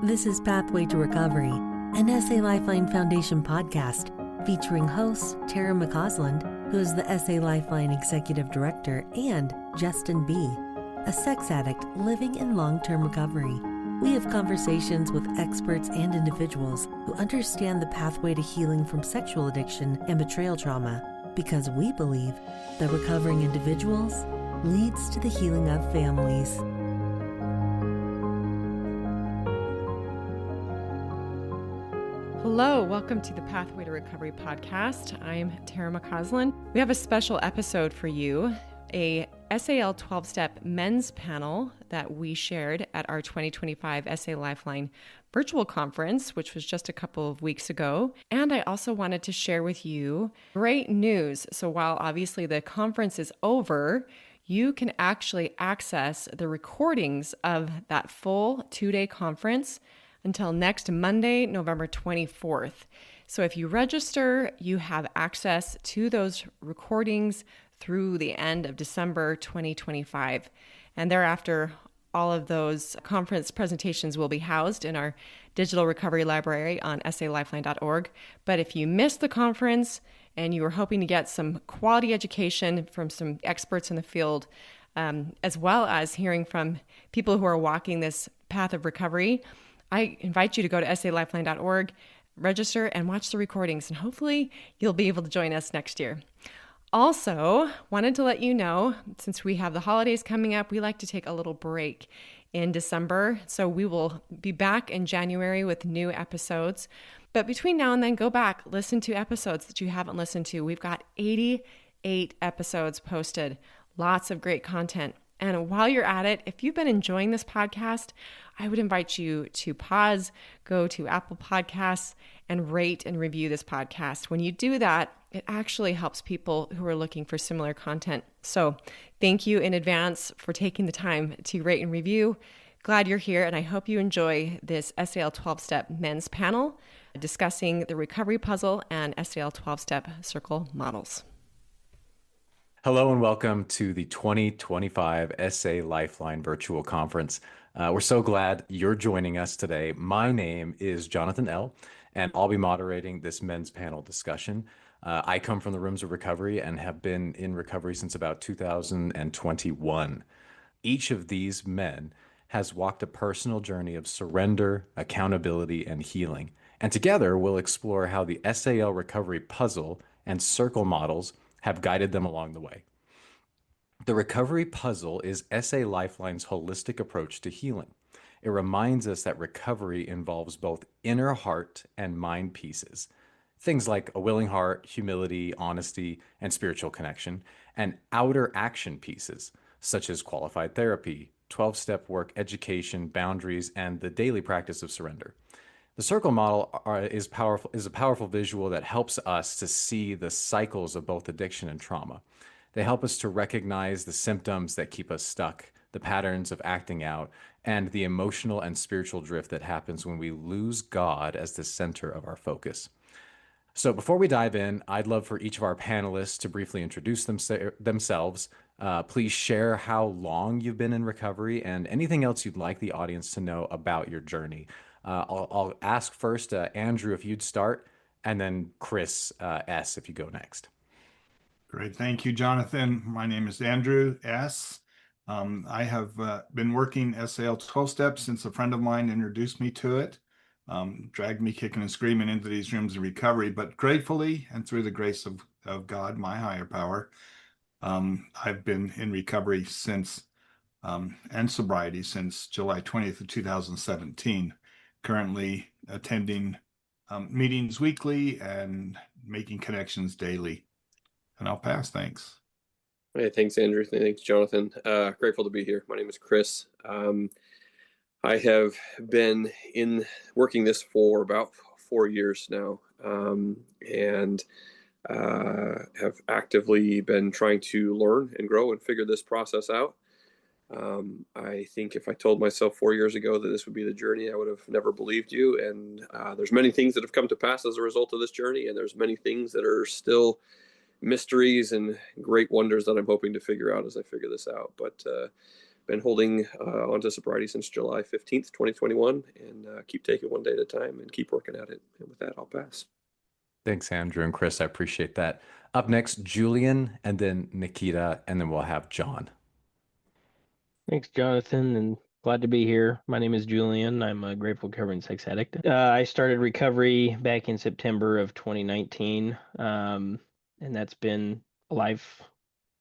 This is Pathway to Recovery, an SA Lifeline Foundation podcast featuring hosts Tara McCausland, who is the SA Lifeline Executive Director, and Justin B., a sex addict living in long-term recovery. We have conversations with experts and individuals who understand the pathway to healing from sexual addiction and betrayal trauma, because we believe that recovering individuals leads to the healing of families. Hello, welcome to the Pathway to Recovery podcast. I'm Tara McCausland. We have a special episode for you, a SAL 12-step men's panel that we shared at our 2025 SA Lifeline Virtual Conference, which was just a couple of weeks ago. And I also wanted to share with you great news. So while obviously the conference is over, you can actually access the recordings of that full 2-day conference until next Monday, November 24th. So if you register, you have access to those recordings through the end of December 2025. And thereafter, all of those conference presentations will be housed in our digital recovery library on salifeline.org. But if you missed the conference and you were hoping to get some quality education from some experts in the field, as well as hearing from people who are walking this path of recovery, I invite you to go to salifeline.org, register, and watch the recordings, and hopefully you'll be able to join us next year. Also, wanted to let you know, since we have the holidays coming up, we like to take a little break in December, so we will be back in January with new episodes. But between now and then, go back, listen to episodes that you haven't listened to. We've got 88 episodes posted, lots of great content. And while you're at it, if you've been enjoying this podcast, I would invite you to pause, go to Apple Podcasts, and rate and review this podcast. When you do that, it actually helps people who are looking for similar content. So thank you in advance for taking the time to rate and review. Glad you're here, and I hope you enjoy this SAL 12-step men's panel discussing the recovery puzzle and SAL 12-step circle models. Hello and welcome to the 2025 SA Lifeline Virtual Conference. We're so glad you're joining us today. My name is Jonathan L., and I'll be moderating this men's panel discussion. I come from the Rooms of Recovery and have been in recovery since about 2021. Each of these men has walked a personal journey of surrender, accountability, and healing. And together we'll explore how the SAL recovery puzzle and circle models have guided them along the way. The recovery puzzle is SA Lifeline's holistic approach to healing. It reminds us that recovery involves both inner heart and mind pieces, things like a willing heart, humility, honesty, and spiritual connection, and outer action pieces, such as qualified therapy, 12-step work, education, boundaries, and the daily practice of surrender. The circle model is a powerful visual that helps us to see the cycles of both addiction and trauma. They help us to recognize the symptoms that keep us stuck, the patterns of acting out, and the emotional and spiritual drift that happens when we lose God as the center of our focus. So before we dive in, I'd love for each of our panelists to briefly introduce themselves. Please share how long you've been in recovery and anything else you'd like the audience to know about your journey. I'll ask first, Andrew, if you'd start, and then Chris S., if you go next. Great. Thank you, Jonathan. My name is Andrew S. I have been working SAL 12 steps since a friend of mine introduced me to it, dragged me kicking and screaming into these rooms of recovery, but gratefully and through the grace of God, my higher power, I've been in recovery since and sobriety since July 20th of 2017. Currently attending meetings weekly and making connections daily. And I'll pass. Thanks. Hey, thanks, Andrew. Thanks, Jonathan. Grateful to be here. My name is Chris. I have been working this for about 4 years now, and have actively been trying to learn and grow and figure this process out. I think if I told myself 4 years ago that this would be the journey, I would have never believed you. And there's many things that have come to pass as a result of this journey, and there's many things that are still mysteries and great wonders that I'm hoping to figure out as I figure this out. But been holding onto sobriety since July 15th, 2021, and keep taking one day at a time and keep working at it. And with that, I'll pass. Thanks, Andrew and Chris. I appreciate that. Up next, Julian, and then Nikita, and then we'll have John. Thanks, Jonathan, and glad to be here. My name is Julian. I'm a grateful recovering sex addict. I started recovery back in September of 2019, and that's been a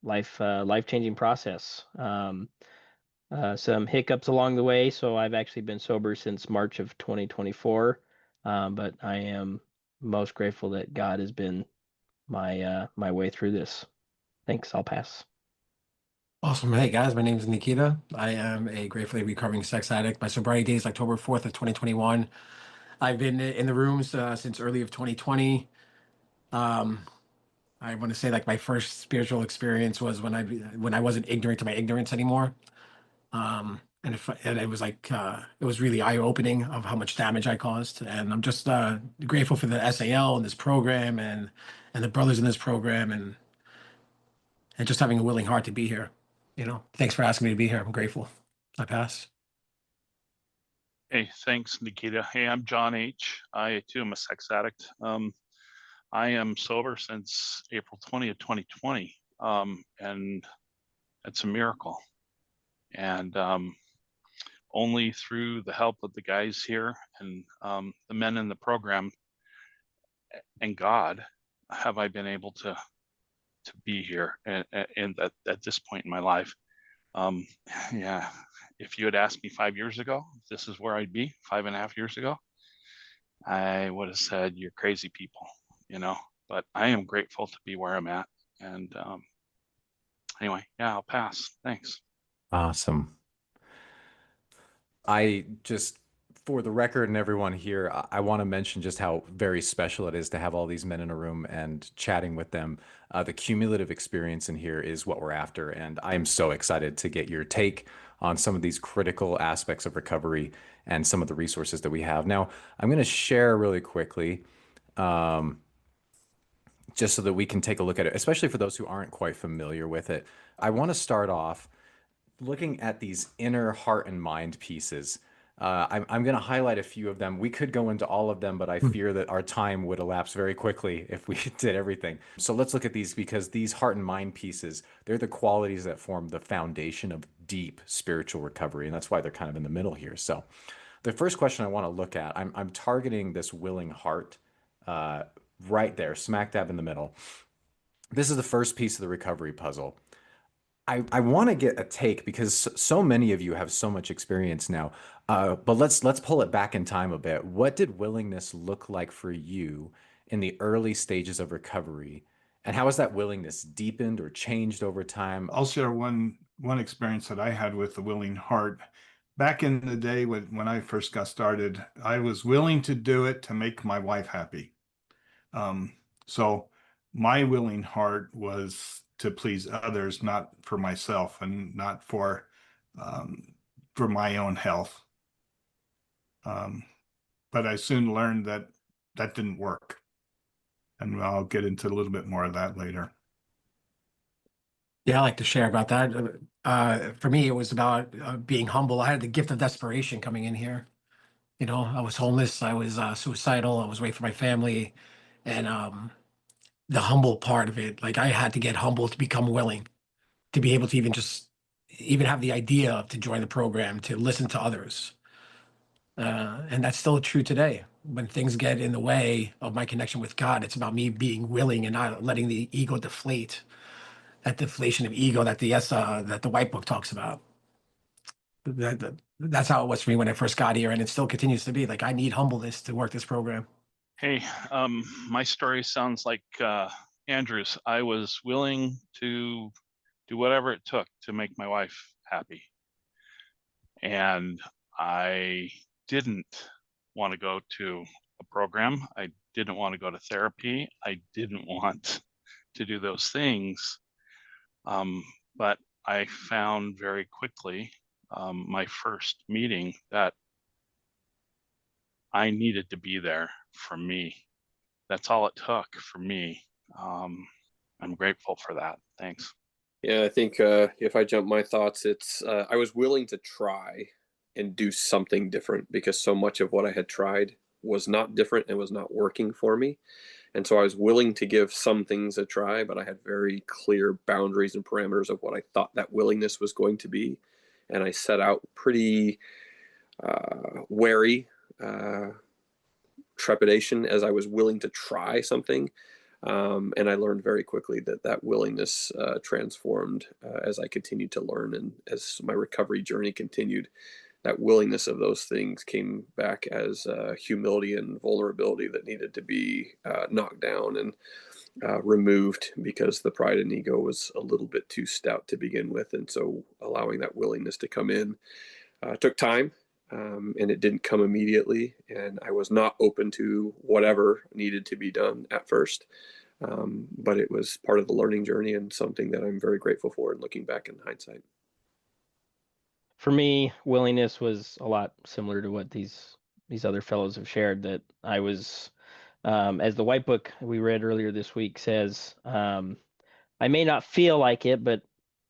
life-changing process. Some hiccups along the way, so I've actually been sober since March of 2024. But I am most grateful that God has been my way through this. Thanks. I'll pass. Awesome. Hey guys, my name is Nikita. I am a gratefully recovering sex addict. My sobriety date is October 4th of 2021. I've been in the rooms since early of 2020. I want to say like my first spiritual experience was when I wasn't ignorant to my ignorance anymore. And it was like it was really eye-opening of how much damage I caused. And I'm just grateful for the SAL and this program and the brothers in this program and just having a willing heart to be here. Thanks for asking me to be here. I'm grateful. I pass. Hey, thanks, Nikita. Hey, I'm John H. I too am a sex addict. I am sober since April 20th, 2020, and it's a miracle. And only through the help of the guys here and the men in the program and God have I been able to be here and at this point in my life. Yeah, if you had asked me 5 years ago, this is where I'd be 5.5 years ago, I would have said, you're crazy people, but I am grateful to be where I'm at. And anyway, yeah, I'll pass. Thanks. Awesome. For the record and everyone here, I want to mention just how very special it is to have all these men in a room and chatting with them. The cumulative experience in here is what we're after. And I am so excited to get your take on some of these critical aspects of recovery and some of the resources that we have. Now, I'm going to share really quickly, just so that we can take a look at it, especially for those who aren't quite familiar with it. I want to start off looking at these inner heart and mind pieces. I'm going to highlight a few of them. We could go into all of them, but I fear that our time would elapse very quickly if we did everything. So let's look at these, because these heart and mind pieces, they're the qualities that form the foundation of deep spiritual recovery. And that's why they're kind of in the middle here. So the first question I want to look at, I'm targeting this willing heart right there, smack dab in the middle. This is the first piece of the recovery puzzle. I want to get a take, because so many of you have so much experience now. But let's pull it back in time a bit. What did willingness look like for you in the early stages of recovery? And how has that willingness deepened or changed over time? I'll share one experience that I had with the willing heart. Back in the day when I first got started, I was willing to do it to make my wife happy. So my willing heart was to please others, not for myself and not for my own health. But I soon learned that didn't work. And I'll get into a little bit more of that later. Yeah, I like to share about that. For me, it was about being humble. I had the gift of desperation coming in here. I was homeless. I was suicidal. I was away from my family. And the humble part of it, like I had to get humble to become willing, to be able to even have the idea to join the program, to listen to others. And that's still true today. When things get in the way of my connection with God, it's about me being willing and not letting the ego deflate. That deflation of ego that the White Book talks about. That's how it was for me when I first got here, and it still continues to be. Like, I need humbleness to work this program. Hey, my story sounds like Andrew's. I was willing to do whatever it took to make my wife happy. And I didn't want to go to a program. I didn't want to go to therapy. I didn't want to do those things. But I found very quickly, my first meeting, that I needed to be there for me. That's all it took for me. I'm grateful for that. Thanks. Yeah, I think if I jump my thoughts, it's I was willing to try and do something different because so much of what I had tried was not different and was not working for me. And so I was willing to give some things a try, but I had very clear boundaries and parameters of what I thought that willingness was going to be. And I set out pretty wary, uh, trepidation as I was willing to try something. And I learned very quickly that that willingness transformed as I continued to learn and as my recovery journey continued. That willingness of those things came back as humility and vulnerability that needed to be knocked down and removed because the pride and ego was a little bit too stout to begin with. And so allowing that willingness to come in took time. And it didn't come immediately. And I was not open to whatever needed to be done at first. But it was part of the learning journey and something that I'm very grateful for and looking back in hindsight. For me, willingness was a lot similar to what these other fellows have shared. That I was, as the white book we read earlier this week says, I may not feel like it, but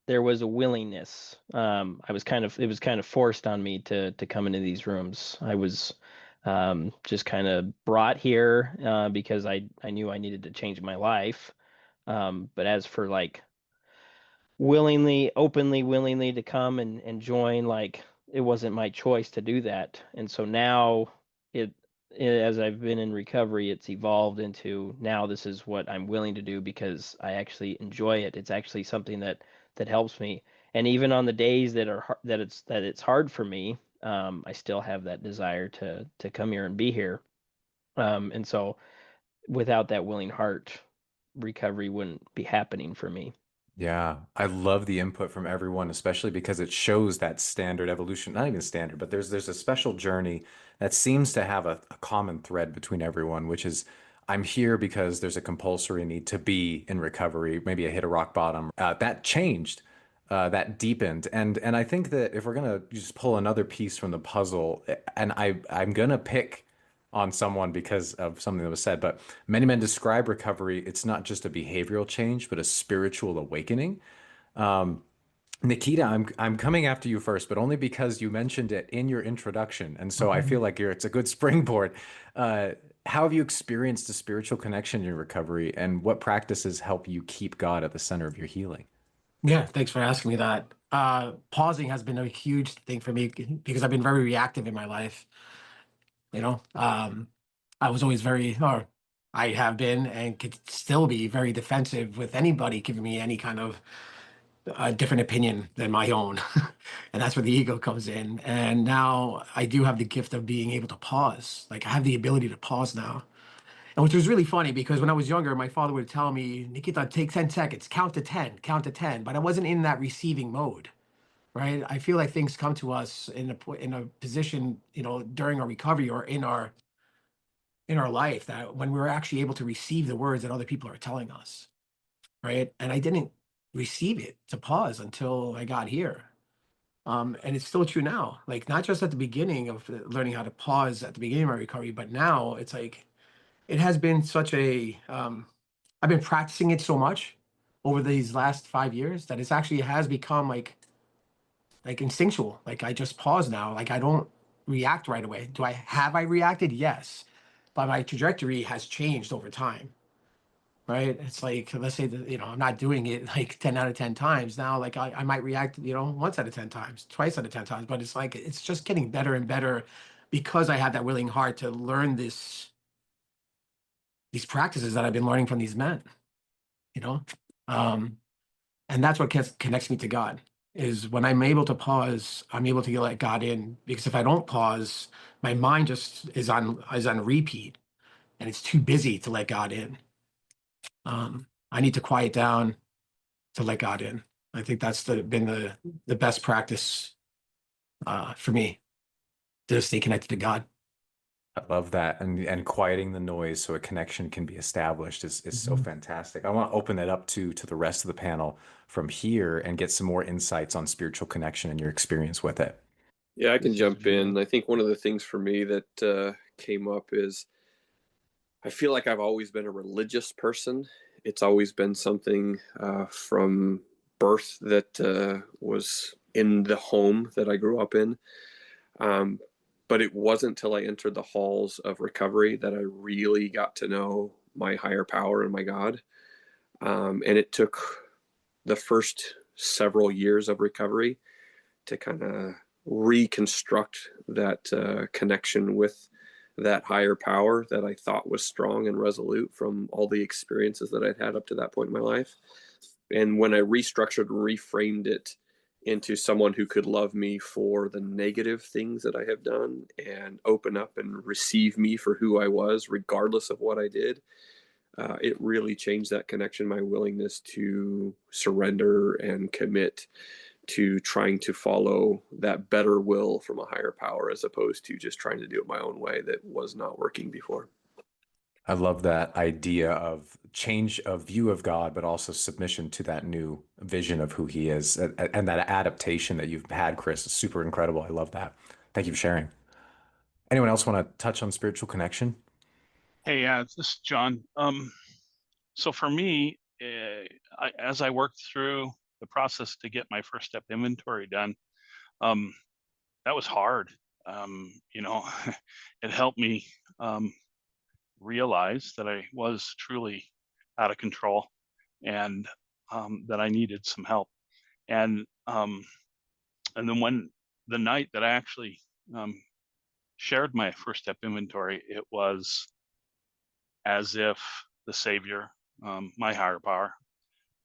there was a willingness. It was kind of forced on me to come into these rooms. I was just kind of brought here because I knew I needed to change my life. But as for like willingly to come and join, like it wasn't my choice to do that. And so now it, as I've been in recovery, it's evolved into now this is what I'm willing to do because I actually enjoy it. It's actually something that helps me. And even on the days that are that it's hard for me, I still have that desire to come here and be here. And so without that willing heart, recovery wouldn't be happening for me. Yeah, I love the input from everyone, especially because it shows that standard evolution, not even standard, but there's a special journey that seems to have a common thread between everyone, which is I'm here because there's a compulsory need to be in recovery. Maybe I hit a rock bottom. That changed, that deepened, and I think that if we're gonna just pull another piece from the puzzle, and I'm gonna pick on someone because of something that was said, but many men describe recovery. It's not just a behavioral change, but a spiritual awakening. Um, Nikita, I'm coming after you first, but only because you mentioned it in your introduction, and so I feel like it's a good springboard. How have you experienced a spiritual connection in your recovery, and what practices help you keep God at the center of your healing? Yeah, thanks for asking me that. Pausing has been a huge thing for me because I've been very reactive in my life. You know, I was always or I have been and could still be very defensive with anybody giving me any kind of different opinion than my own. And that's where the ego comes in. And now I do have the gift of being able to pause. Like I have the ability to pause now. And which was really funny because when I was younger, my father would tell me, Nikita, take 10 seconds, count to 10, count to 10. But I wasn't in that receiving mode, right? I feel like things come to us in a position, during our recovery or in our life that when we're actually able to receive the words that other people are telling us, right? And I didn't receive it to pause until I got here. And it's still true now. Like not just at the beginning of learning how to pause at the beginning of my recovery, but now it's like it has been such a I've been practicing it so much over these last 5 years that it's actually has become like instinctual. Like I just pause now. Like I don't react right away. Have I reacted? Yes. But my trajectory has changed over time. Right. It's like let's say that, I'm not doing it like 10 out of 10 times. Now like I might react, once out of 10 times, twice out of 10 times, but it's like it's just getting better and better because I have that willing heart to learn these practices that I've been learning from these men, you know? Um, and that's what connects me to God is when I'm able to pause, I'm able to let God in because if I don't pause, my mind just is on repeat and it's too busy to let God in. I need to quiet down to let God in. I think that's been the best practice for me to stay connected to God. I love that. And quieting the noise so a connection can be established is so Mhm. fantastic. I want to open that up to the rest of the panel from here and get some more insights on spiritual connection and your experience with it. Yeah, I can This is jump in. I think one of the things for me that came up is I feel like I've always been a religious person. It's always been something from birth that was in the home that I grew up in. But it wasn't until I entered the halls of recovery that I really got to know my higher power and my God. And it took the first several years of recovery to kind of reconstruct that connection with that higher power that I thought was strong and resolute from all the experiences that I'd had up to that point in my life. And when I restructured and reframed it into someone who could love me for the negative things that I have done and open up and receive me for who I was, regardless of what I did, it really changed that connection, my willingness to surrender and commit to trying to follow that better will from a higher power, as opposed to just trying to do it my own way that was not working before. I love that idea of change of view of God, but also submission to that new vision of who he is. And that adaptation that you've had, Chris, is super incredible. I love that. Thank you for sharing. Anyone else want to touch on spiritual connection? Hey, yeah, this is John. So for me, as I worked through the process to get my first step inventory done, that was hard. It helped me realize that I was truly out of control and that I needed some help. And then when the night that I actually shared my first step inventory, it was as if the Savior, my higher power,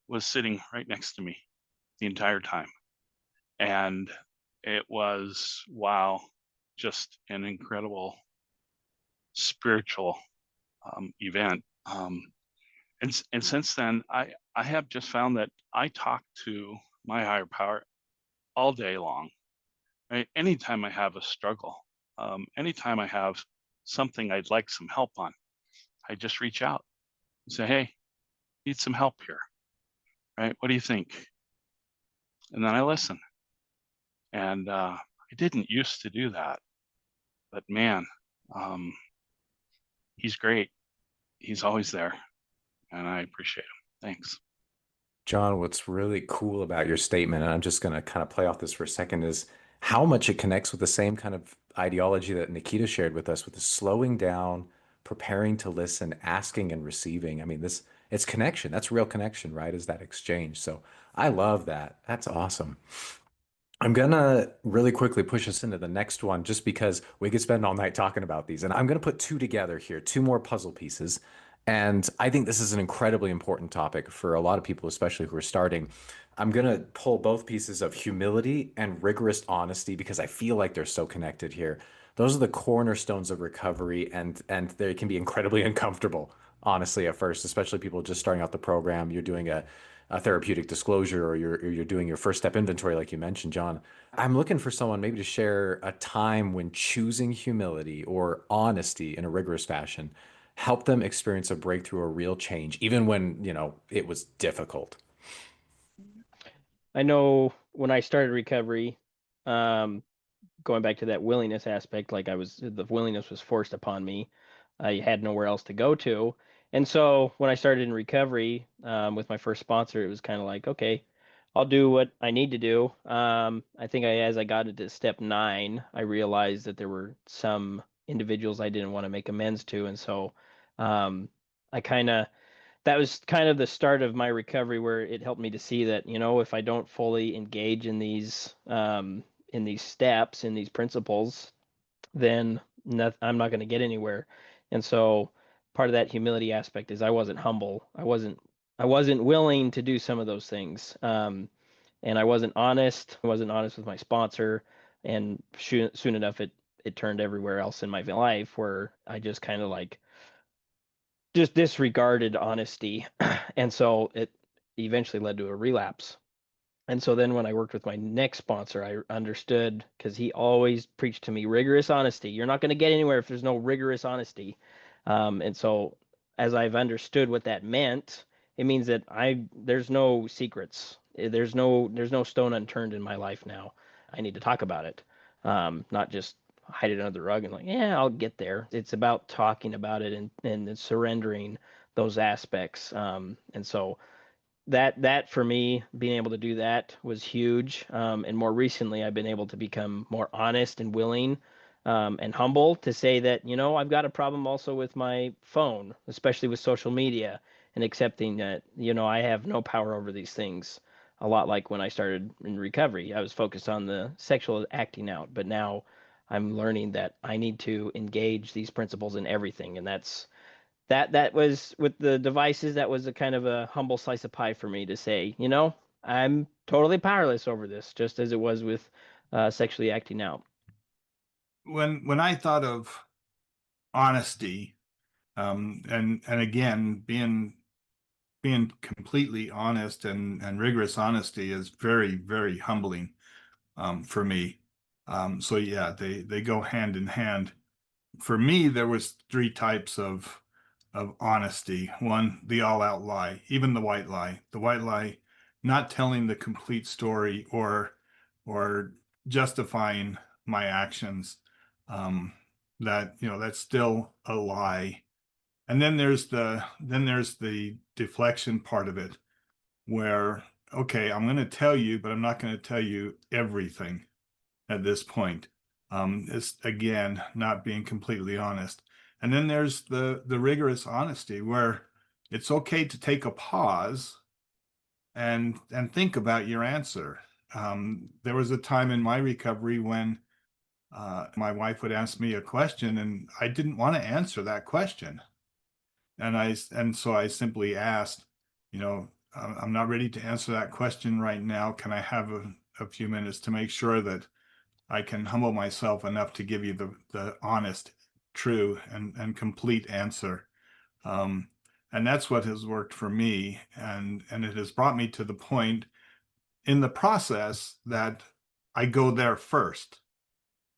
was sitting right next to me the entire time. And it was, wow, just an incredible spiritual event. And since then, I have just found that I talk to my higher power all day long. Right? Anytime I have a struggle, anytime I have something I'd like some help on, I just reach out and say, "Hey, need some help here, right? What do you think?" And then I listen. And I didn't used to do that, but man, um, he's great. He's always there, and I appreciate him. Thanks. John, what's really cool about your statement, and I'm just going to kind of play off this for a second, is how much it connects with the same kind of ideology that Nikita shared with us, with the slowing down, preparing to listen, asking and receiving. I mean, it's connection. That's real connection, right? Is that exchange. So I love that. That's awesome. I'm gonna really quickly push us into the next one just because we could spend all night talking about these. And I'm gonna put two together here, two more puzzle pieces. And I think this is an incredibly important topic for a lot of people, especially who are starting. I'm gonna pull both pieces of humility and rigorous honesty because I feel like they're so connected here. Those are the cornerstones of recovery, and they can be incredibly uncomfortable, honestly, at first, especially people just starting out the program. You're doing a therapeutic disclosure, or you're doing your first step inventory, like you mentioned, John. I'm looking for someone maybe to share a time when choosing humility or honesty in a rigorous fashion helped them experience a breakthrough or real change, even when, it was difficult. I know when I started recovery, um, going back to that willingness aspect, the willingness was forced upon me. I had nowhere else to go to. And so when I started in recovery, with my first sponsor, it was kind of like, okay, I'll do what I need to do. I think as I got into step 9, I realized that there were some individuals I didn't want to make amends to. And so, um, I kind of, that was kind of the start of my recovery, where it helped me to see that, if I don't fully engage in these steps, in these principles, then I'm not going to get anywhere. And so part of that humility aspect is I wasn't humble. I wasn't willing to do some of those things. And I wasn't honest. I wasn't honest with my sponsor. And soon enough, it turned everywhere else in my life, where I just kind of just disregarded honesty. And so it eventually led to a relapse. And so then when I worked with my next sponsor, I understood, because he always preached to me rigorous honesty. You're not going to get anywhere if there's no rigorous honesty. And so as I've understood what that meant, it means that there's no secrets. There's no stone unturned in my life now. I need to talk about it, not just hide it under the rug and yeah, I'll get there. It's about talking about it and surrendering those aspects. And so that for me, being able to do that was huge. And more recently, I've been able to become more honest and willing, and humble to say that, I've got a problem also with my phone, especially with social media, and accepting that, I have no power over these things. A lot like when I started in recovery, I was focused on the sexual acting out, but now I'm learning that I need to engage these principles in everything, and that was with the devices. That was a kind of a humble slice of pie for me to say, I'm totally powerless over this, just as it was with sexually acting out. When I thought of honesty, and again, being completely honest and rigorous honesty is very, very humbling for me. So yeah, they go hand in hand. For me, there was three types of honesty. One, the all-out lie, even the white lie. The white lie, not telling the complete story or justifying my actions. That that's still a lie. And then there's the deflection part of it, where okay, I'm going to tell you, but I'm not going to tell you everything at this point. It's again not being completely honest. And then there's the rigorous honesty, where it's okay to take a pause and think about your answer. There was a time in my recovery when my wife would ask me a question and I didn't want to answer that question. And so I simply asked, I'm not ready to answer that question right now. Can I have a few minutes to make sure that I can humble myself enough to give you the honest, true, and complete answer? And that's what has worked for me. And it has brought me to the point in the process that I go there first.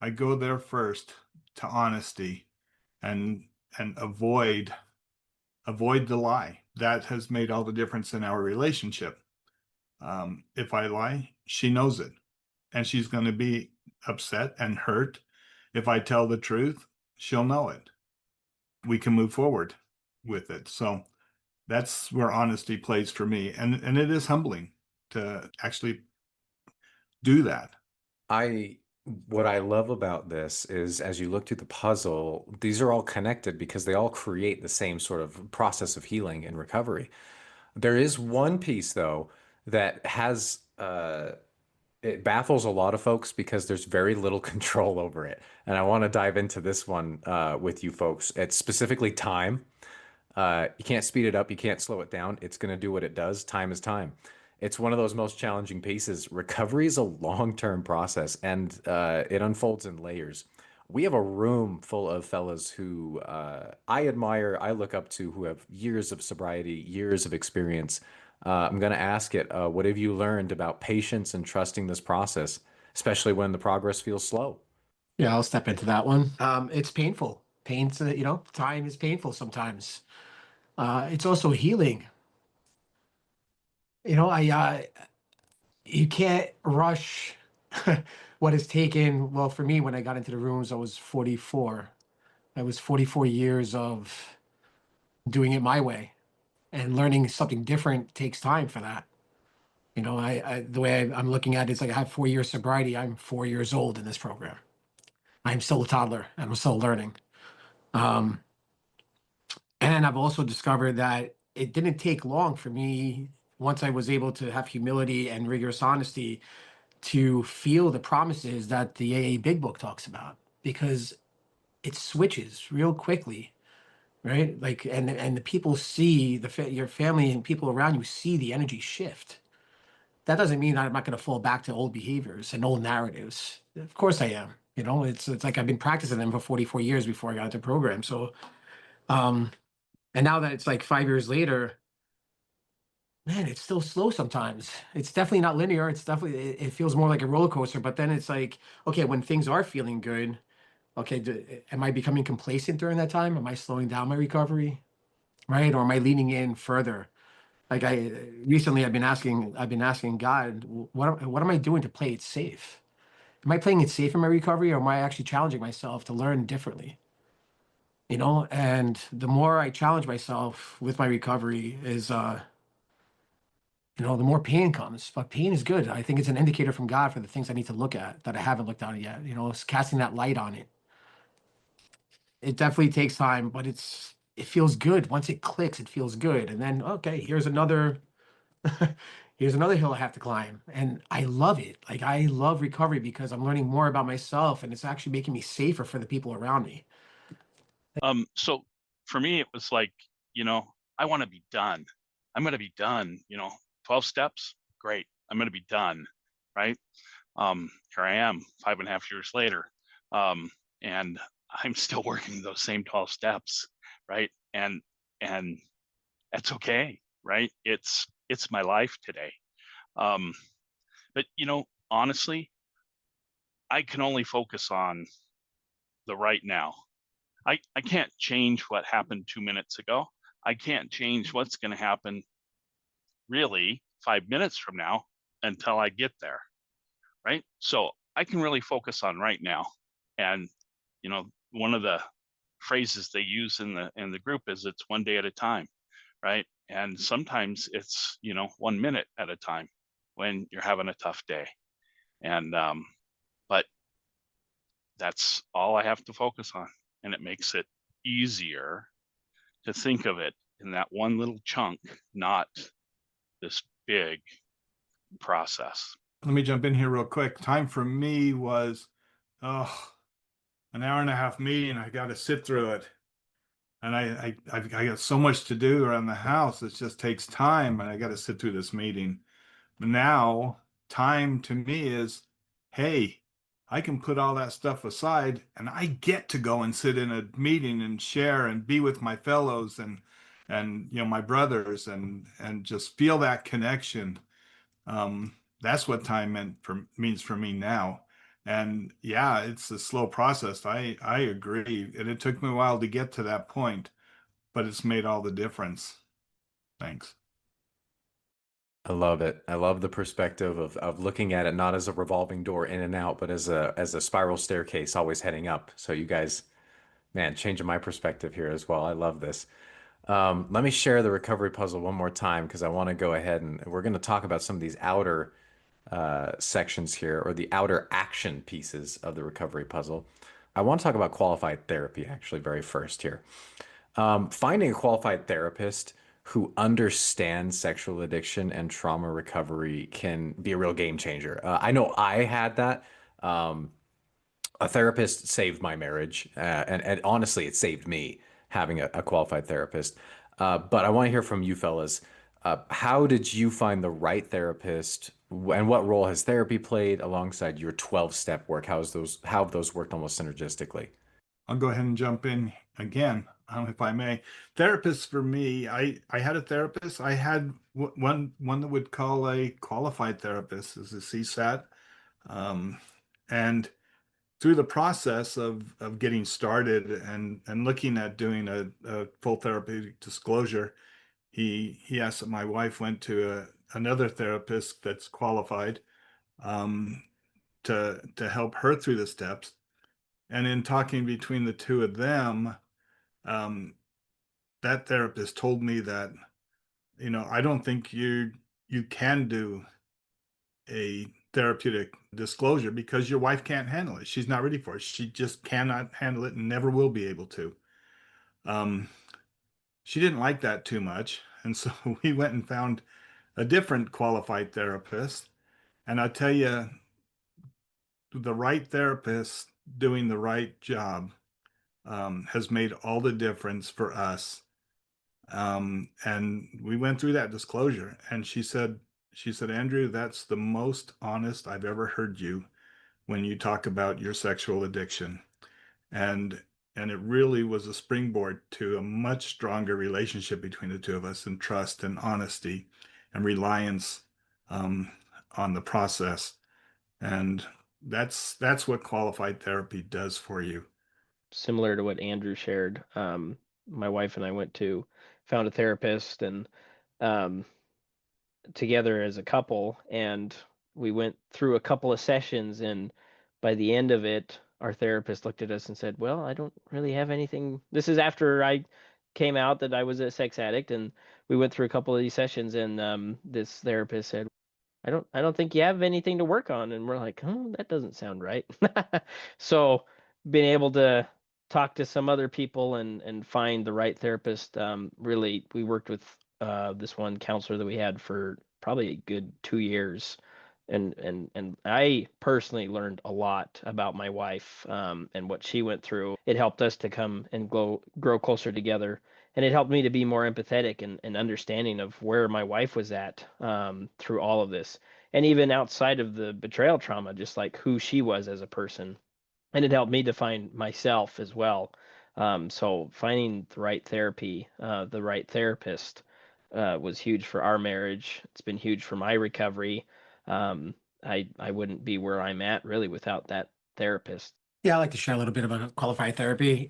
I go there first to honesty and avoid the lie. That has made all the difference in our relationship. If I lie, she knows it, and she's going to be upset and hurt. If I tell the truth, she'll know it. We can move forward with it. So that's where honesty plays for me, and it is humbling to actually do that. What I love about this is as you look through the puzzle, these are all connected because they all create the same sort of process of healing and recovery. There is one piece though that has it baffles a lot of folks because there's very little control over it. And I want to dive into this one with you folks. It's specifically time. You can't speed it up, you can't slow it down. It's going to do what it does. Time is time. It's one of those most challenging pieces. Recovery is a long-term process, and it unfolds in layers. We have a room full of fellas who I admire, I look up to, who have years of sobriety, years of experience. I'm going to ask it, what have you learned about patience and trusting this process, especially when the progress feels slow? Yeah, I'll step into that one. It's painful. Time is painful sometimes. It's also healing. I you can't rush what has taken. Well, for me, when I got into the rooms, I was 44. I was 44 years of doing it my way, and learning something different takes time for that. The way I'm looking at it, it's like I have 4 years sobriety. I'm 4 years old in this program. I'm still a toddler and I'm still learning. Um, and I've also discovered that it didn't take long for me, once I was able to have humility and rigorous honesty, to feel the promises that the AA Big Book talks about, because it switches real quickly, right? Like, and the people see your family and people around you see the energy shift. That doesn't mean I'm not going to fall back to old behaviors and old narratives. Of course I am. It's like I've been practicing them for 44 years before I got into the program. So, um, and now that it's like 5 years later, man, it's still slow sometimes. It's definitely not linear. It feels more like a roller coaster. But then it's like, okay, when things are feeling good, okay, am I becoming complacent during that time? Am I slowing down my recovery, right? Or am I leaning in further? Like I recently, I've been asking God, what am I doing to play it safe? Am I playing it safe in my recovery, or am I actually challenging myself to learn differently? And the more I challenge myself with my recovery, is the more pain comes. But pain is good. I think it's an indicator from God for the things I need to look at that I haven't looked at yet. It's casting that light on it. It definitely takes time, but it feels good. Once it clicks, it feels good. And then, okay, here's another here's another hill I have to climb. And I love it. Like, I love recovery because I'm learning more about myself, and it's actually making me safer for the people around me. So for me, it was like, I want to be done. I'm going to be done, 12 steps. Great. I'm going to be done. Right. Here I am 5.5 years later. And I'm still working those same 12 steps. Right. And that's okay. Right. It's my life today. But honestly, I can only focus on the right now. I can't change what happened 2 minutes ago. I can't change what's going to happen really 5 minutes from now until I get there. Right. So I can really focus on right now. And, one of the phrases they use in the group is it's one day at a time. Right. And sometimes it's, 1 minute at a time when you're having a tough day. And, but that's all I have to focus on. And it makes it easier to think of it in that one little chunk, not this big process. Let me jump in here real quick. Time for me was, an hour and a half meeting. I got to sit through it. And I've got so much to do around the house. It just takes time, and I got to sit through this meeting. Now, time to me is, hey, I can put all that stuff aside, and I get to go and sit in a meeting and share and be with my fellows and my brothers and just feel that connection. That's what time means for me now. And yeah, it's a slow process. I agree. And it took me a while to get to that point, but it's made all the difference. Thanks. I love it. I love the perspective of looking at it not as a revolving door in and out, but as a spiral staircase always heading up. So you guys, man, changing my perspective here as well. I love this. Let me share the recovery puzzle one more time because I want to go ahead and we're going to talk about some of these outer sections here, or the outer action pieces of the recovery puzzle. I want to talk about qualified therapy actually very first here. Finding a qualified therapist who understands sexual addiction and trauma recovery can be a real game changer. I know I had that. A therapist saved my marriage, and honestly, it saved me having a qualified therapist. But I want to hear from you fellas. How did you find the right therapist, and what role has therapy played alongside your 12-step work? How have those worked almost synergistically? I'll go ahead and jump in again, if I may. Therapists for me, I had a therapist. I had one that would call a qualified therapist as a CSAT, and through the process of getting started and looking at doing a full therapeutic disclosure, he asked that my wife went to another therapist that's qualified, to help her through the steps. And in talking between the two of them, that therapist told me that, I don't think you can do a therapeutic disclosure because your wife can't handle it. She's not ready for it. She just cannot handle it and never will be able to. She didn't like that too much. And so we went and found a different qualified therapist. And I tell you, the right therapist doing the right job has made all the difference for us. And we went through that disclosure, and she said, Andrew, that's the most honest I've ever heard you when you talk about your sexual addiction. And it really was a springboard to a much stronger relationship between the two of us, and trust and honesty and reliance on the process. And that's what qualified therapy does for you. Similar to what Andrew shared, my wife and I found a therapist, and together as a couple, and we went through a couple of sessions, and by the end of it, our therapist looked at us and said, well, I don't really have anything. This is after I came out that I was a sex addict, and we went through a couple of these sessions, and this therapist said, I don't think you have anything to work on. And we're like, oh, that doesn't sound right. So being able to talk to some other people and find the right therapist, really, we worked with this one counselor that we had for probably a good 2 years. And I personally learned a lot about my wife, and what she went through. It helped us to come and grow closer together. And it helped me to be more empathetic and understanding of where my wife was at, through all of this. And even outside of the betrayal trauma, just like who she was as a person. And it helped me to find myself as well. So finding the right therapy, the right therapist, was huge for our marriage. It's been huge for my recovery. I wouldn't be where I'm at really without that therapist. Yeah, I like to share a little bit about qualified therapy.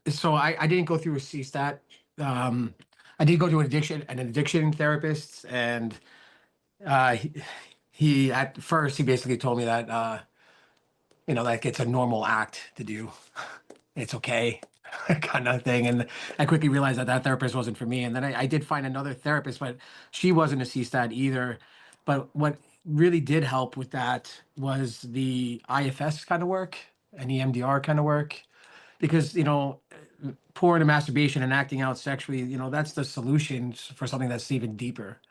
So I didn't go through a CSTAT. I did go to an addiction therapist, and he, he at first he basically told me that like it's a normal act to do. It's okay, kind of thing. And I quickly realized that that therapist wasn't for me. And then I did find another therapist, but she wasn't a CSTAT either. But what really did help with that was the IFS kind of work and EMDR kind of work, because porn and masturbation and acting out sexually, that's the solution for something that's even deeper.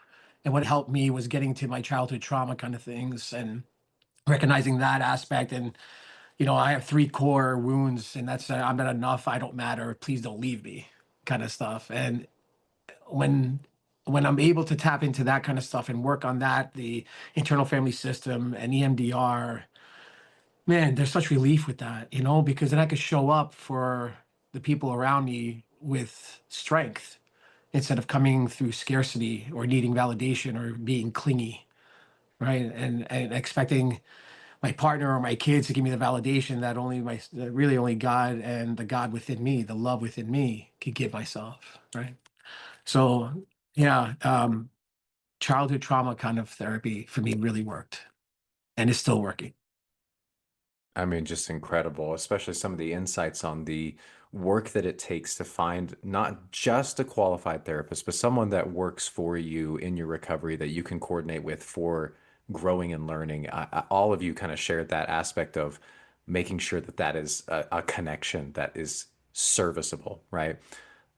And what helped me was getting to my childhood trauma kind of things and recognizing that aspect. And I have 3 core wounds, and that's I'm not enough, I don't matter, please don't leave me, kind of stuff. And when I'm able to tap into that kind of stuff and work on that, the internal family system and EMDR, man, there's such relief with that, because then I could show up for the people around me with strength instead of coming through scarcity or needing validation or being clingy, right? And expecting my partner or my kids to give me the validation that really only God and the God within me, the love within me, could give myself, right? So yeah, childhood trauma kind of therapy for me really worked, and is still working. I mean, just incredible, especially some of the insights on the work that it takes to find not just a qualified therapist, but someone that works for you in your recovery that you can coordinate with for growing and learning. All of you kind of shared that aspect of making sure that that is a connection that is serviceable, right?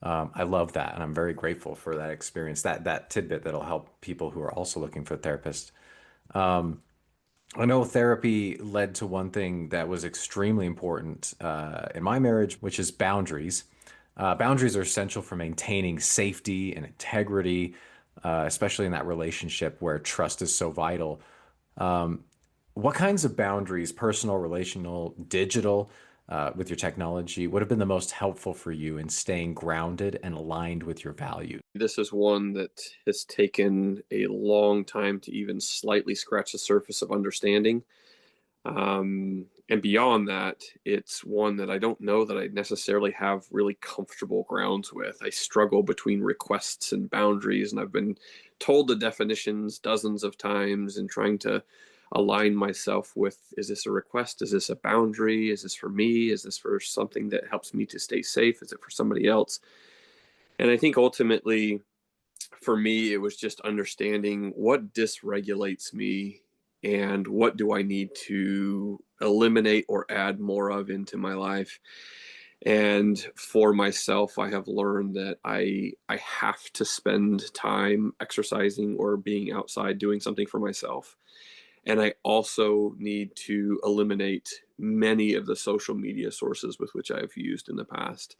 I love that, and I'm very grateful for that experience, that tidbit that'll help people who are also looking for a therapist. I know therapy led to one thing that was extremely important in my marriage, which is boundaries. Boundaries are essential for maintaining safety and integrity, especially in that relationship where trust is so vital. What kinds of boundaries, personal, relational, digital, with your technology, would have been the most helpful for you in staying grounded and aligned with your values? This is one that has taken a long time to even slightly scratch the surface of understanding. And beyond that, it's one that I don't know that I necessarily have really comfortable grounds with. I struggle between requests and boundaries, and I've been told the definitions dozens of times and trying to align myself with, is this a request? Is this a boundary? Is this for me? Is this for something that helps me to stay safe? Is it for somebody else? And I think ultimately, for me, it was just understanding what dysregulates me and what do I need to eliminate or add more of into my life. And for myself, I have learned that I have to spend time exercising or being outside doing something for myself. And I also need to eliminate many of the social media sources with which I have used in the past.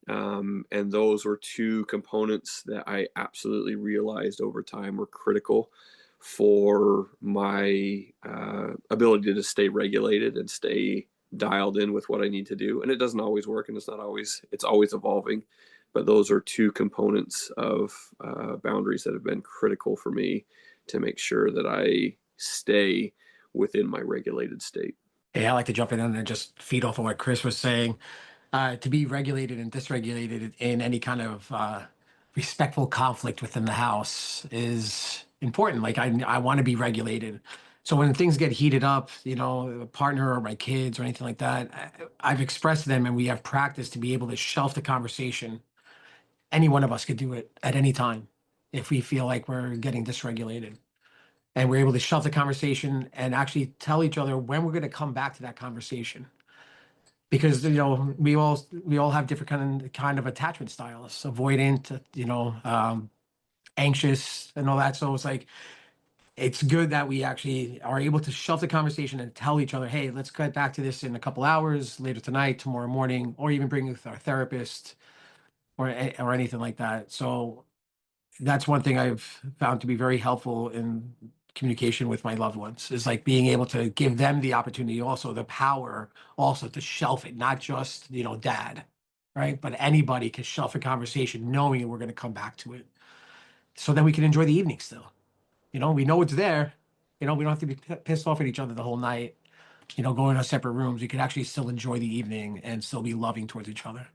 And those were 2 components that I absolutely realized over time were critical for my ability to stay regulated and stay dialed in with what I need to do. And it doesn't always work, and it's always evolving. But those are 2 components of boundaries that have been critical for me to make sure that I stay within my regulated state. Hey, I like to jump in and just feed off of what Chris was saying. To be regulated and dysregulated in any kind of respectful conflict within the house is important. Like I want to be regulated. So when things get heated up, a partner or my kids or anything like that, I've expressed to them, and we have practiced to be able to shelf the conversation any one of us could do it at any time if we feel like we're getting dysregulated. And we're able to shut the conversation and actually tell each other when we're going to come back to that conversation. Because, we all have different kind of attachment styles, avoidant, anxious and all that. So it's like, it's good that we actually are able to shut the conversation and tell each other, hey, let's get back to this in a couple hours, later tonight, tomorrow morning, or even bring it with our therapist or anything like that. So that's one thing I've found to be very helpful in communication with my loved ones, is like being able to give them the opportunity, also the power also to shelf it, not just, dad, right? But anybody can shelf a conversation knowing we're going to come back to it. So then we can enjoy the evening still. We know it's there. We don't have to be pissed off at each other the whole night, going our separate rooms. We can actually still enjoy the evening and still be loving towards each other.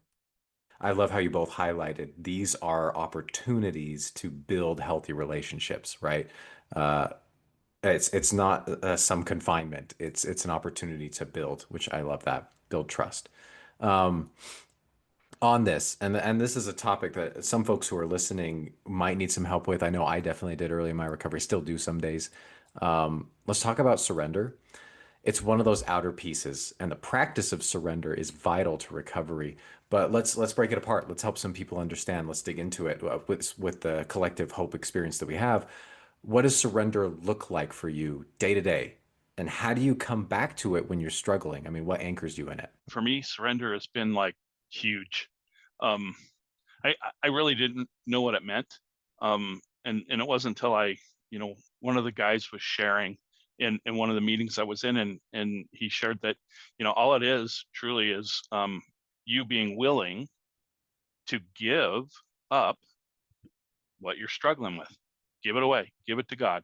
I love how you both highlighted these are opportunities to build healthy relationships, right? Uh, it's not some confinement. It's an opportunity to build, which I love that. Build trust. Um, on this, and this is a topic that some folks who are listening might need some help with. I know I definitely did early in my recovery, still do some days. Let's talk about surrender. It's one of those outer pieces, and the practice of surrender is vital to recovery. But let's break it apart. Let's help some people understand. Let's dig into it with the collective hope experience that we have. What does surrender look like for you day to day? And how do you come back to it when you're struggling? I mean, what anchors you in it? For me, surrender has been like huge. Um, I really didn't know what it meant. And it wasn't until one of the guys was sharing in one of the meetings I was in, and he shared that, all it is truly is you being willing to give up what you're struggling with, give it away, give it to God,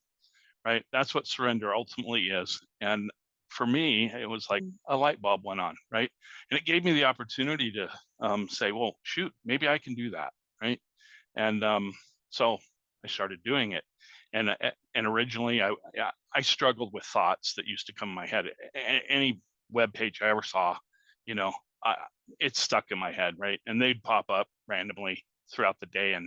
right? That's what surrender ultimately is. And for me, it was like a light bulb went on, right? And it gave me the opportunity to say, well, shoot, maybe I can do that, right? And so I started doing it. And originally, I struggled with thoughts that used to come in my head. Any web page I ever saw, you know, I, it stuck in my head, right? And they'd pop up randomly throughout the day. And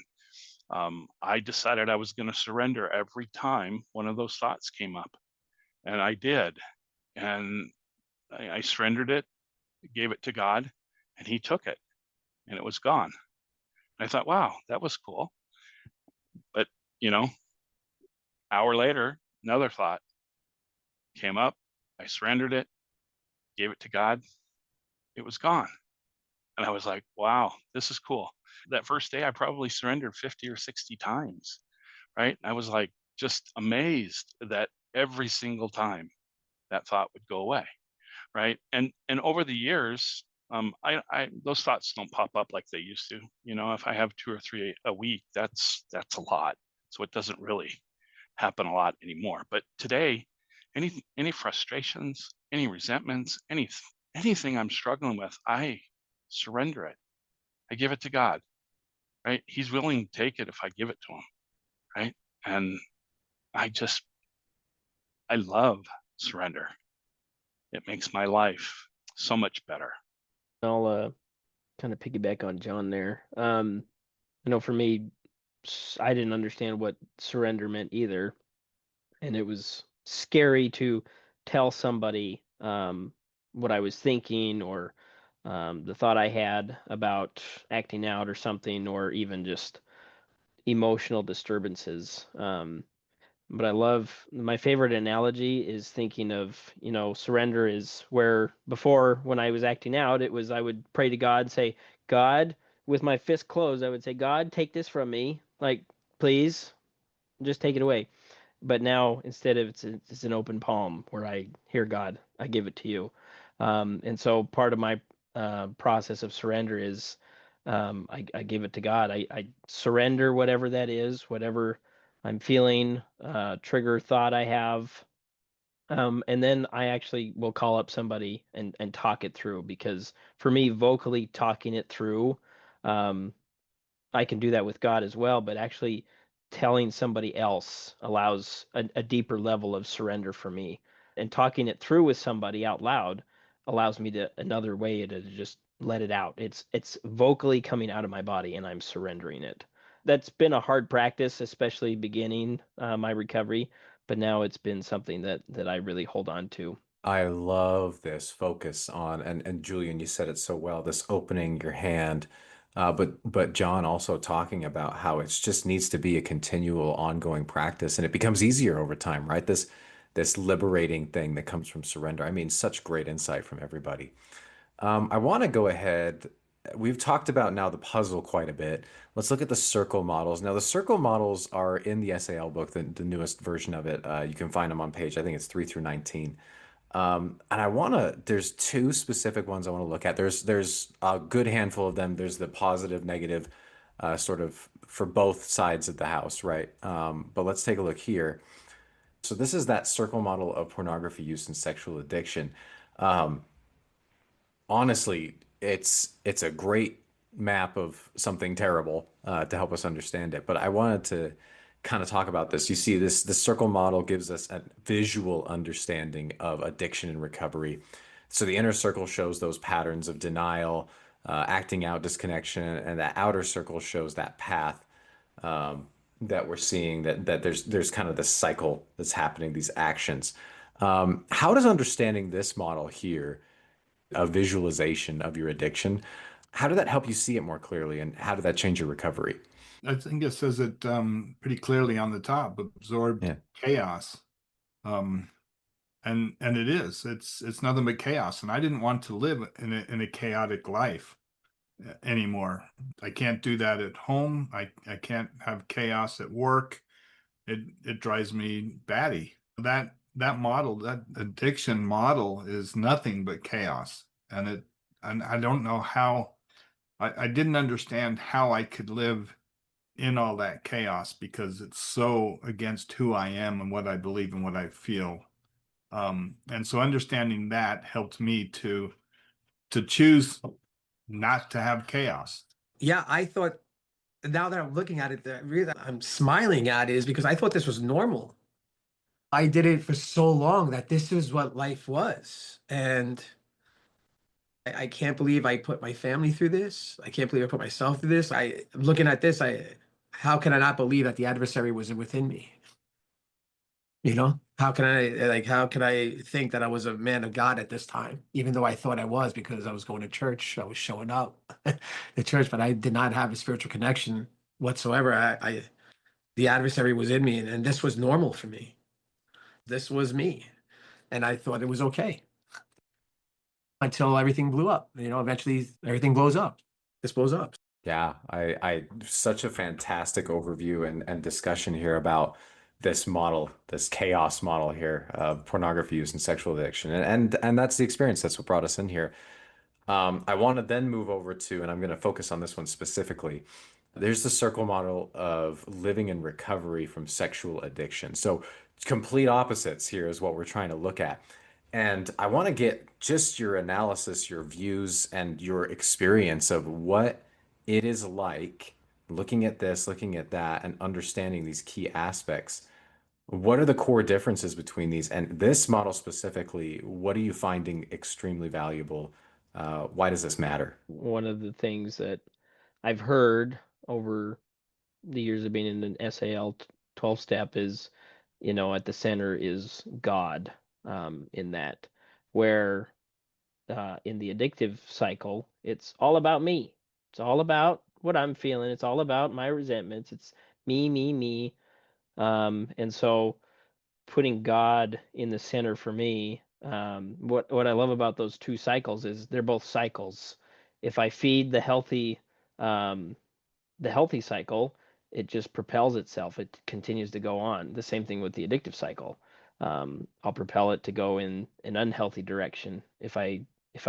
I decided I was going to surrender every time one of those thoughts came up. And I did. And I surrendered it, gave it to God, and He took it, and it was gone. And I thought, wow, that was cool. But, hour later, another thought came up. I surrendered it, gave it to God. It was gone. And I was like, wow, this is cool. That first day, I probably surrendered 50 or 60 times, right? I was like, just amazed that every single time that thought would go away, right? And over the years, I those thoughts don't pop up like they used to. If I have 2 or 3 a week, that's a lot. So it doesn't really happen a lot anymore. But today, any frustrations, any resentments, anything I'm struggling with, I surrender it. I give it to God, right? He's willing to take it if I give it to Him, right? And I love surrender. It makes my life so much better. I'll kind of piggyback on John there. I know for me, I didn't understand what surrender meant either, and it was scary to tell somebody what I was thinking, or the thought I had about acting out or something, or even just emotional disturbances. But I love, my favorite analogy is thinking of, surrender is where before, when I was acting out, it was I would pray to God, say, God, with my fist closed, I would say, God, take this from me. Like, please, just take it away. But now instead of it's an open palm where I hear God, I give it to you. And so part of my process of surrender is I give it to God. I surrender whatever that is, whatever I'm feeling, trigger thought I have. And then I actually will call up somebody and talk it through, because for me, vocally talking it through, I can do that with God as well, but actually telling somebody else allows a deeper level of surrender for me. And talking it through with somebody out loud allows me to another way to just let it out. It's vocally coming out of my body, and I'm surrendering it. That's been a hard practice, especially beginning my recovery, but now it's been something that I really hold on to. I love this focus on, and Julian, you said it so well, this opening your hand. But John also talking about how it just needs to be a continual ongoing practice and it becomes easier over time, right? This liberating thing that comes from surrender. I mean, such great insight from everybody. I want to go ahead. We've talked about now the puzzle quite a bit. Let's look at the circle models. Now, the circle models are in the SAL book, the newest version of it. You can find them on page, I think it's 3 through 19. And there's two specific ones I want to look at. There's a good handful of them. There's the positive, negative, sort of for both sides of the house, right? But let's take a look here. So this is that circle model of pornography use and sexual addiction. Um, Honestly, it's a great map of something terrible to help us understand it. But I wanted to kind of talk about this. You see, the circle model gives us a visual understanding of addiction and recovery. So the inner circle shows those patterns of denial, acting out, disconnection, and the outer circle shows that path that we're seeing that there's kind of this cycle that's happening, these actions. How does understanding this model here, a visualization of your addiction, how did that help you see it more clearly, and how did that change your recovery? I think it says it pretty clearly on the top, absorbed Yeah. chaos. Um, and it is. It's nothing but chaos. And I didn't want to live in a chaotic life anymore. I can't do that at home. I can't have chaos at work. It drives me batty. That model, that addiction model, is nothing but chaos. And I don't know how. I didn't understand how I could live in all that chaos because it's so against who I am and what I believe and what I feel. And so understanding that helped me to choose not to have chaos. Yeah, I thought now that I'm looking at it, the reason I'm smiling at it is because I thought this was normal. I did it for so long that this is what life was. And I can't believe I put my family through this. I can't believe I put myself through this. I'm looking at this, how can I not believe that the adversary was within me? You know, how can I think that I was a man of God at this time, even though I thought I was because I was going to church, I was showing up at church, but I did not have a spiritual connection whatsoever. The adversary was in me, and this was normal for me. This was me, and I thought it was okay until everything blew up. You know, eventually everything blows up. This blows up. Yeah, I such a fantastic overview and discussion here about this model, this chaos model here of pornography use and sexual addiction. And that's the experience. That's what brought us in here. I want to then move over to, and I'm going to focus on this one specifically. There's the circle model of living in recovery from sexual addiction. So complete opposites here is what we're trying to look at. And I want to get just your analysis, your views, and your experience of what it is like looking at this, looking at that, and understanding these key aspects. What are the core differences between these? And this model specifically, what are you finding extremely valuable? Why does this matter? One of the things that I've heard over the years of being in an SAL 12 step is, at the center is God, in that, where in the addictive cycle, it's all about me. It's all about what I'm feeling. It's all about my resentments. It's me, me, me. And so putting God in the center for me, what I love about those two cycles is they're both cycles. If I feed um, the healthy cycle, it just propels itself. It continues to go on. The same thing with the addictive cycle. I'll propel it to go in an unhealthy direction if I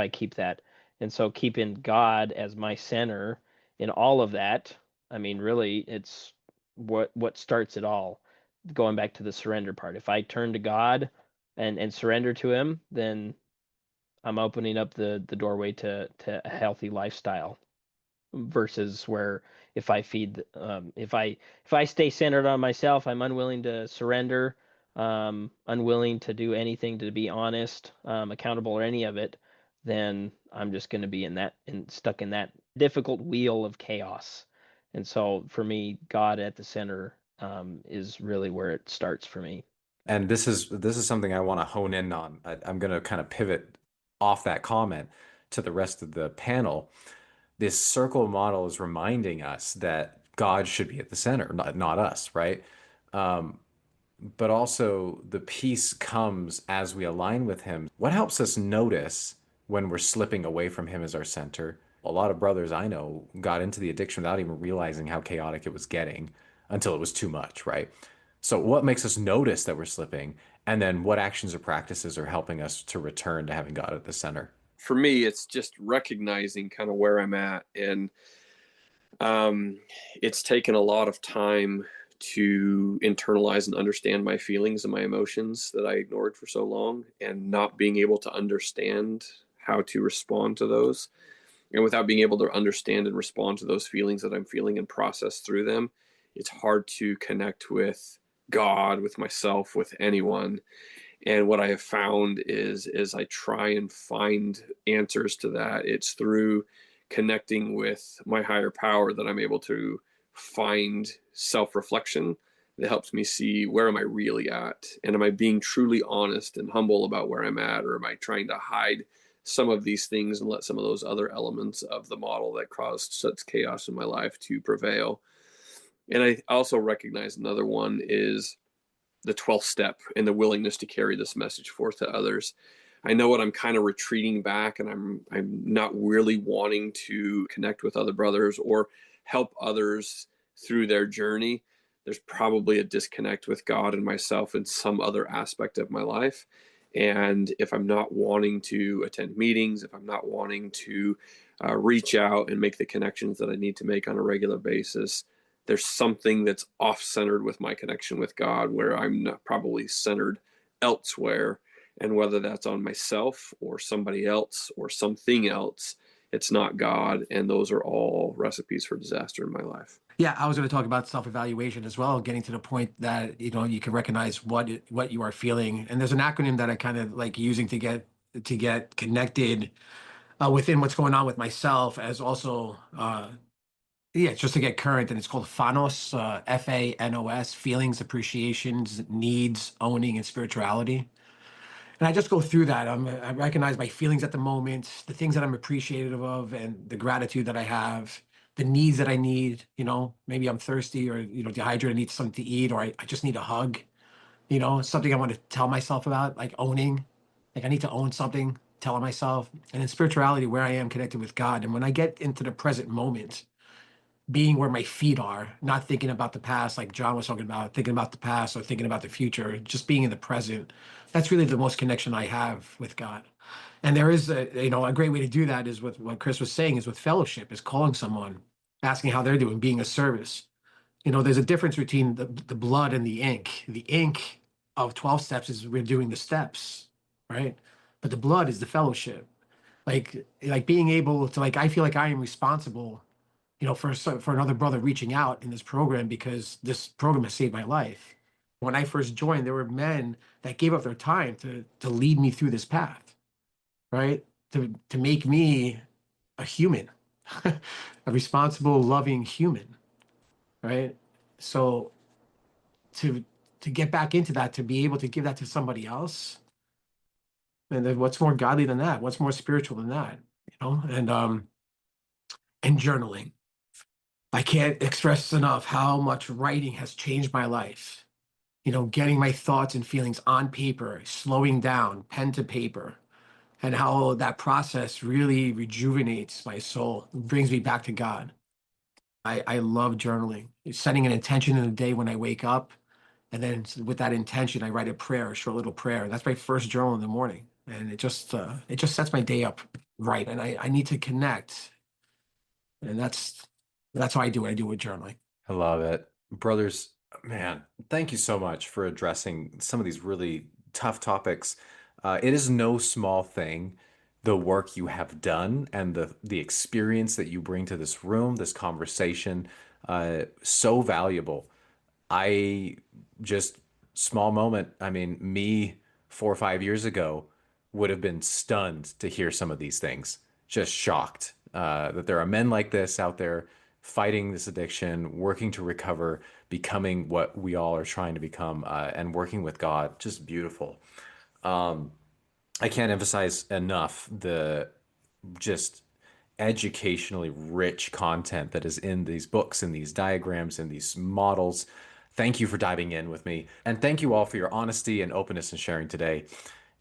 keep that. And so keeping God as my center in all of that, I mean, really, it's what starts it all. Going back to the surrender part. If I turn to God and surrender to Him, then I'm opening up the doorway to a healthy lifestyle versus where if I feed if I stay centered on myself, I'm unwilling to surrender, unwilling to do anything to be honest, accountable or any of it. then I'm just going to be stuck in that difficult wheel of chaos. And so for me, God at the center is really where it starts for me. And this is something I want to hone in on. I'm going to kind of pivot off that comment to the rest of the panel. This circle model is reminding us that God should be at the center, not us, right? But also the peace comes as we align with Him. What helps us notice when we're slipping away from Him as our center? A lot of brothers I know got into the addiction without even realizing how chaotic it was getting until it was too much, right? So, what makes us notice that we're slipping? And then, what actions or practices are helping us to return to having God at the center? For me, it's just recognizing kind of where I'm at. And it's taken a lot of time to internalize and understand my feelings and my emotions that I ignored for so long, and not being able to understand how to respond to those. And without being able to understand and respond to those feelings that I'm feeling and process through them, it's hard to connect with God, with myself, with anyone. And what I have found is I try and find answers to that. It's through connecting with my higher power that I'm able to find self-reflection that helps me see, where am I really at? And am I being truly honest and humble about where I'm at? Or am I trying to hide some of these things and let some of those other elements of the model that caused such chaos in my life to prevail? And I also recognize another one is the 12th step and the willingness to carry this message forth to others. I know what I'm kind of retreating back, and I'm not really wanting to connect with other brothers or help others through their journey. There's probably a disconnect with God and myself in some other aspect of my life. And if I'm not wanting to attend meetings, if I'm not wanting to reach out and make the connections that I need to make on a regular basis, there's something that's off centered with my connection with God, where I'm not probably centered elsewhere. And whether that's on myself or somebody else or something else, it's not God. And those are all recipes for disaster in my life. Yeah, I was going to talk about self-evaluation as well, getting to the point that you can recognize what you are feeling. And there's an acronym that I kind of like using to get connected within what's going on with myself, as also yeah, just to get current. And it's called FANOS, FANOS, feelings, appreciations, needs, owning, and spirituality. And I just go through that. I recognize my feelings at the moment, the things that I'm appreciative of, and the gratitude that I have, the needs that I need. Maybe I'm thirsty or, dehydrated, I need something to eat, or I just need a hug. Something I want to tell myself about, like owning. Like I need to own something, tell myself. And in spirituality, where I am connected with God. And when I get into the present moment, being where my feet are, not thinking about the past, like John was talking about, thinking about the past or thinking about the future, just being in the present. That's really the most connection I have with God. And there is a great way to do that is with what Chris was saying, is with fellowship, is calling someone, asking how they're doing, being a service. There's a difference between the blood and the ink. The ink of 12 steps is we're doing the steps, right? But the blood is the fellowship. Like being able to, like, I feel like I am responsible for another brother reaching out in this program, because this program has saved my life. When I first joined, there were men that gave up their time to lead me through this path, right? To make me a human, a responsible, loving human, right? So to get back into that, to be able to give that to somebody else, and then what's more godly than that? What's more spiritual than that? And journaling. I can't express enough how much writing has changed my life. Getting my thoughts and feelings on paper, slowing down, pen to paper, and how that process really rejuvenates my soul, brings me back to God. I love journaling. Setting an intention in the day when I wake up, and then with that intention, I write a prayer, a short little prayer. That's my first journal in the morning, and it just sets my day up right. And I need to connect, and that's how I do it. I do it with journaling. I love it. Brothers, man, thank you so much for addressing some of these really tough topics. It is no small thing, the work you have done and the experience that you bring to this room, this conversation, so valuable. I just, small moment. I mean, me 4 or 5 years ago, would have been stunned to hear some of these things, just shocked that there are men like this out there fighting this addiction, working to recover, becoming what we all are trying to become, and working with God. Just beautiful. I can't emphasize enough the just educationally rich content that is in these books and these diagrams and these models. Thank you for diving in with me. And thank you all for your honesty and openness in sharing today.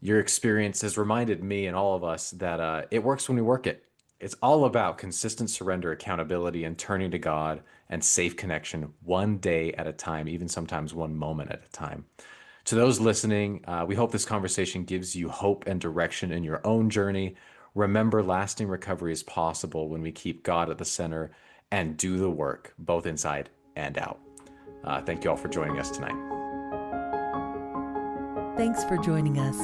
Your experience has reminded me and all of us that it works when we work it. It's all about consistent surrender, accountability, and turning to God and safe connection one day at a time, even sometimes one moment at a time. To those listening, we hope this conversation gives you hope and direction in your own journey. Remember, lasting recovery is possible when we keep God at the center and do the work, both inside and out. Thank you all for joining us tonight. Thanks for joining us.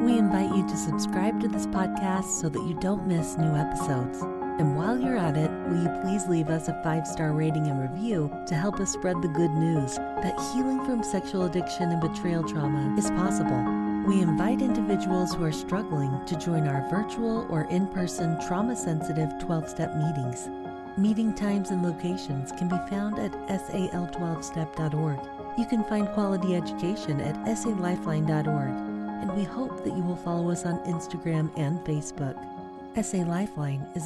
We invite you to subscribe to this podcast so that you don't miss new episodes. And while you're at it, will you please leave us a 5-star rating and review to help us spread the good news that healing from sexual addiction and betrayal trauma is possible. We invite individuals who are struggling to join our virtual or in-person trauma-sensitive 12-step meetings. Meeting times and locations can be found at sal12step.org. You can find quality education at salifeline.org. And we hope that you will follow us on Instagram and Facebook. SA Lifeline is